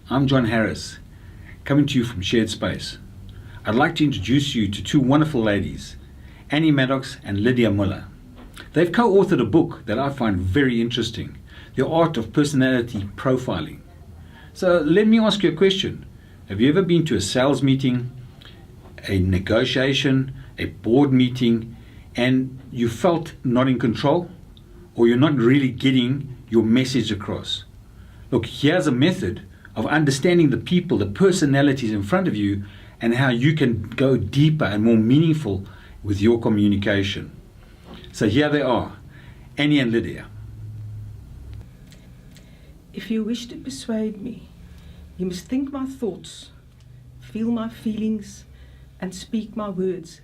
I'm John Harris, coming to you from Shared Space. I'd like to introduce you to two wonderful ladies, Annie Maddox and Lydia Muller. They've co-authored a book that I find very interesting, The Art of Personality Profiling. So let me ask you a question. Have you ever been to a sales meeting, a negotiation, a board meeting, and you felt not in control, or you're not really getting your message across? Look, here's a method of understanding the people, the personalities in front of you, and how you can go deeper and more meaningful with your communication. So here they are, Annie and Lydia. If you wish to persuade me, you must think my thoughts, feel my feelings, and speak my words.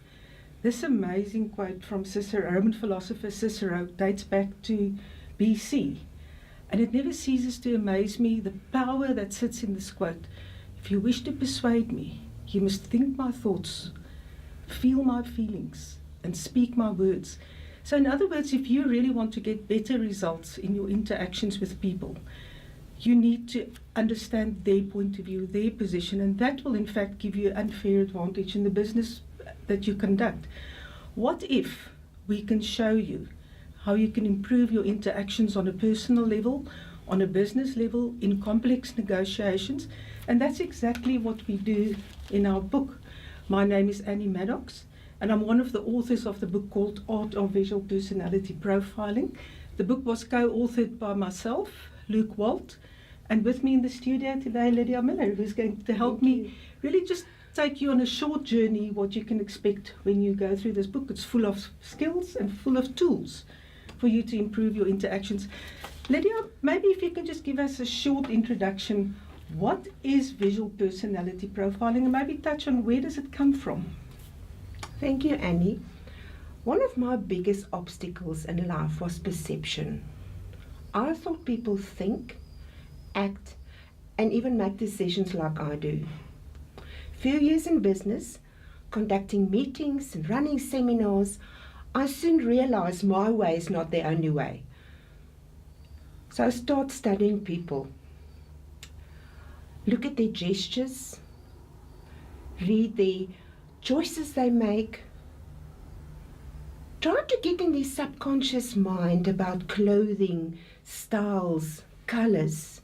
This amazing quote from Cicero, Roman philosopher Cicero, dates back to BC. And it never ceases to amaze me, the power that sits in this quote. If you wish to persuade me, you must think my thoughts, feel my feelings, and speak my words. So in other words, if you really want to get better results in your interactions with people, you need to understand their point of view, their position, and that will in fact give you an unfair advantage in the business that you conduct. What if we can show you how you can improve your interactions on a personal level, on a business level, in complex negotiations? And that's exactly what we do in our book. My name is Annie Maddox, and I'm one of the authors of the book called Art of Visual Personality Profiling. The book was co-authored by myself, Luke Walt, and with me in the studio today, Lydia Miller, who's going to help me really just take you on a short journey what you can expect when you go through this book. It's full of skills and full of tools for you to improve your interactions. Lydia, maybe if you can just give us a short introduction. What is visual personality profiling, and maybe touch on where does it come from? Thank you, Annie. One of my biggest obstacles in life was perception. I thought people think, act, and even make decisions like I do. Few years in business, conducting meetings and running seminars, I soon realized my way is not the only way. So I start studying people. Look at their gestures, read the choices they make, try to get in their subconscious mind about clothing, styles, colors,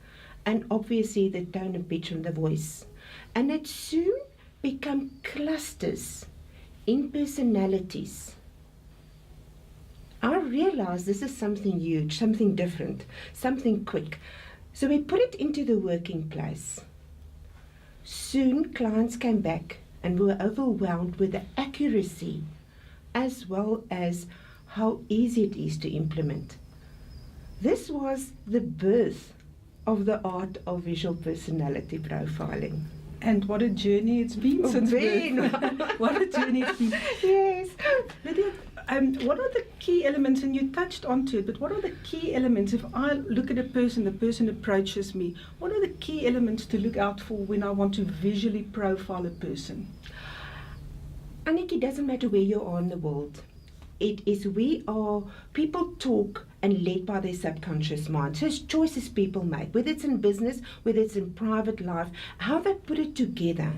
and obviously the tone and pitch on the voice. And it soon become clusters in personalities. I realized this is something huge, something different, something quick. So we put it into the working place. Soon clients came back and were overwhelmed with the accuracy as well as how easy it is to implement. This was the birth of the art of visual personality profiling. And what a journey it's been since birth. What a journey it's been. Yes. Lydia, what are the key elements, and you touched onto it, but what are the key elements if I look at a person, the person approaches me, what are the key elements to look out for when I want to visually profile a person? Annick, it doesn't matter where you are in the world. It is people talk and led by their subconscious mind. So it's choices people make, whether it's in business, whether it's in private life, how they put it together.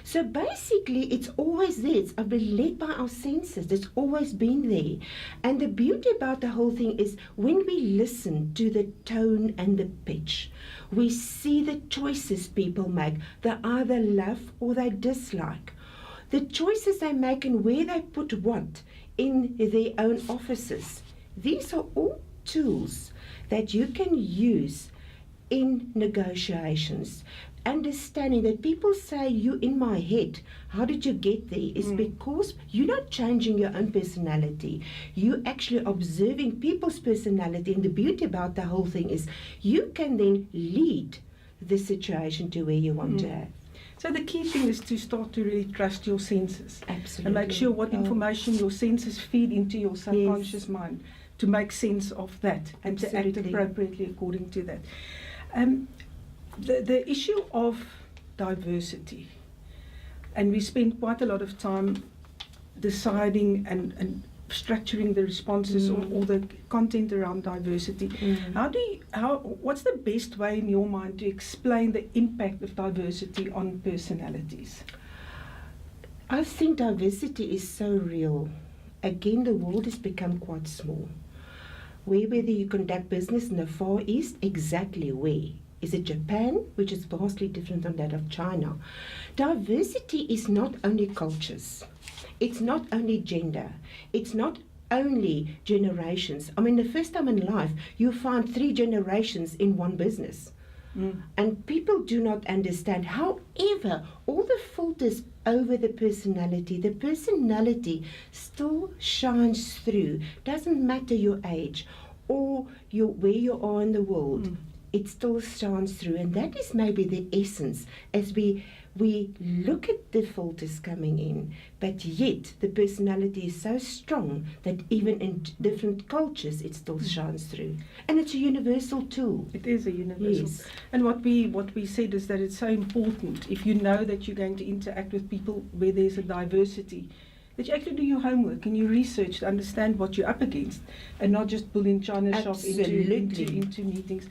So basically, it's always there. It's been led by our senses. It's always been there. And the beauty about the whole thing is when we listen to the tone and the pitch, we see the choices people make. They either love or they dislike. The choices they make and where they put what in their own offices. These are all tools that you can use in negotiations. Understanding that people say, you in my head, how did you get there? Is because you're not changing your own personality. You're actually observing people's personality. And the beauty about the whole thing is you can then lead the situation to where you want to have. So the key thing is to start to really trust your senses. Absolutely. And make sure what information your senses feed into your subconscious mind to make sense of that and to act appropriately according to that. The issue of diversity, and we spend quite a lot of time deciding and structuring the responses or the content around diversity. What's the best way in your mind to explain the impact of diversity on personalities? I think diversity is so real. Again, the world has become quite small. Whether you conduct business in the Far East, exactly where? Is it Japan, which is vastly different from that of China? Diversity is not only cultures. It's not only gender. It's not only generations. I mean, the first time in life, you find 3 generations in one business. And people do not understand. However, all the filters over the personality still shines through. Doesn't matter your age or where you are in the world. It still shines through, and that is maybe the essence as we look at the filters coming in, but yet the personality is so strong that even in different cultures it still shines through, and it's a universal tool. It is a universal. Yes. And what we said is that it's so important, if you know that you're going to interact with people where there's a diversity, that you actually do your homework and you research to understand what you're up against, and not just pull in China shop into meetings.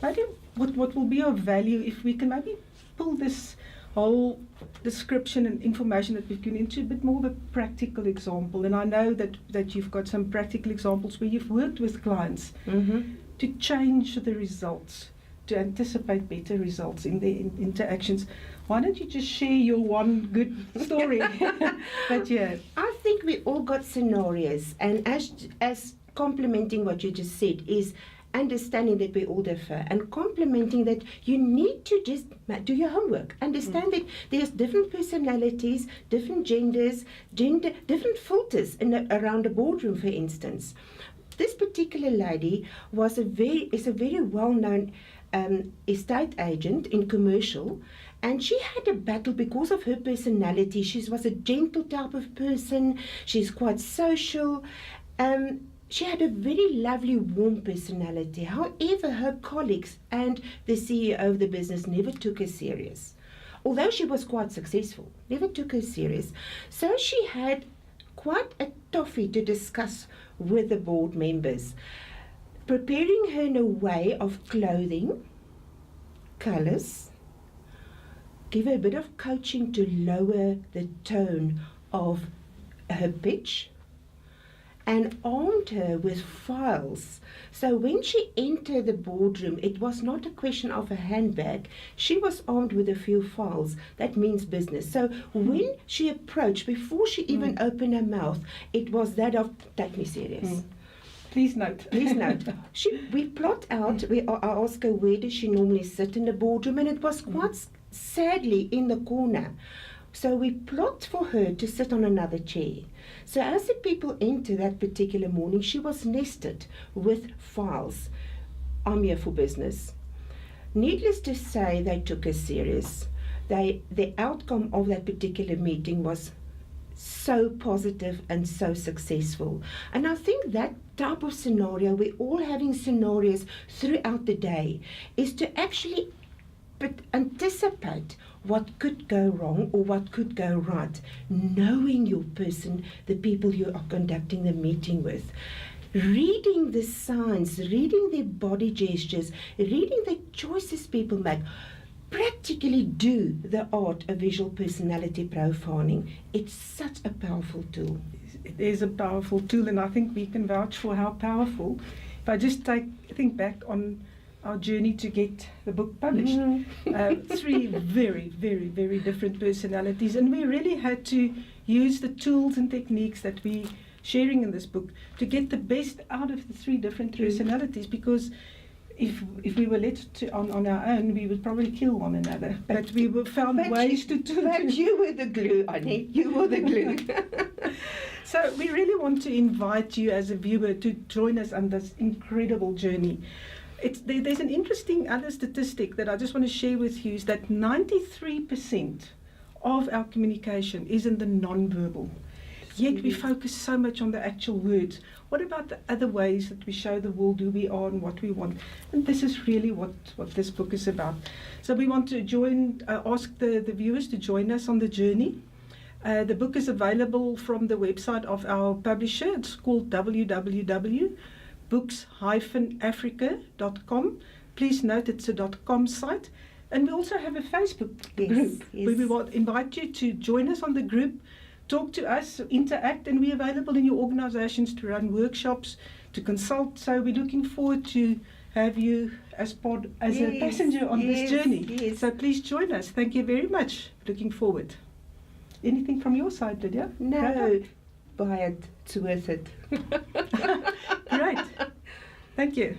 Maybe what will be of value if we can maybe pull this whole description and information that we've given into a bit more of a practical example. And I know that you've got some practical examples where you've worked with clients to change the results, to anticipate better results in their interactions. Why don't you just share your one good story that you had? I think we all got scenarios, and as complementing what you just said is understanding that we all differ, and complementing that you need to just do your homework. Understand that there's different personalities, different genders, different filters around a boardroom, for instance. This particular lady is a very well-known estate agent in commercial, and she had a battle because of her personality. She was a gentle type of person. She's quite social. She had a very lovely, warm personality. However, her colleagues and the CEO of the business never took her serious. Although she was quite successful, never took her serious. So she had quite a toffee to discuss with the board members, preparing her in a way of clothing, colours, give her a bit of coaching to lower the tone of her pitch, and armed her with files. So when she entered the boardroom, it was not a question of a handbag. She was armed with a few files. That means business. So when she approached, before she even opened her mouth, it was that of, take me serious. Please note. Please note. We plot out, I asked her where does she normally sit in the boardroom, and it was quite sadly in the corner. So we plot for her to sit on another chair. So as the people enter that particular morning, she was nested with files. I'm here for business. Needless to say, they took her serious. The outcome of that particular meeting was so positive and so successful. And I think that type of scenario, we're all having scenarios throughout the day, is to actually anticipate what could go wrong or what could go right, knowing your person, the people you are conducting the meeting with, reading the signs, reading their body gestures, reading the choices people make. Practically do the art of visual personality profiling. It's such a powerful tool. It is a powerful tool, and I think we can vouch for how powerful. If I just think back on our journey to get the book published, 3 very, very, very different personalities, and we really had to use the tools and techniques that we sharing in this book to get the best out of the 3 different personalities, because if we were left on our own, we would probably kill one another. But we found ways to do it. But you were the glue, Annie. You were the glue. So we really want to invite you as a viewer to join us on this incredible journey. There's an interesting other statistic that I just want to share with you, is that 93% of our communication is in the non-verbal. Yet we focus so much on the actual words. What about the other ways that we show the world who we are and what we want? And this is really what this book is about. So we want to ask the viewers to join us on the journey. The book is available from the website of our publisher. It's called www.books-africa.com. Please note it's a .com site. And we also have a Facebook group where we will invite you to join us on the group, talk to us, interact, and we're available in your organizations to run workshops, to consult. So we're looking forward to have you as a passenger on this journey. Yes. So please join us. Thank you very much. Looking forward. Anything from your side, Lydia? No, buy it. It's worth it. Great. Thank you.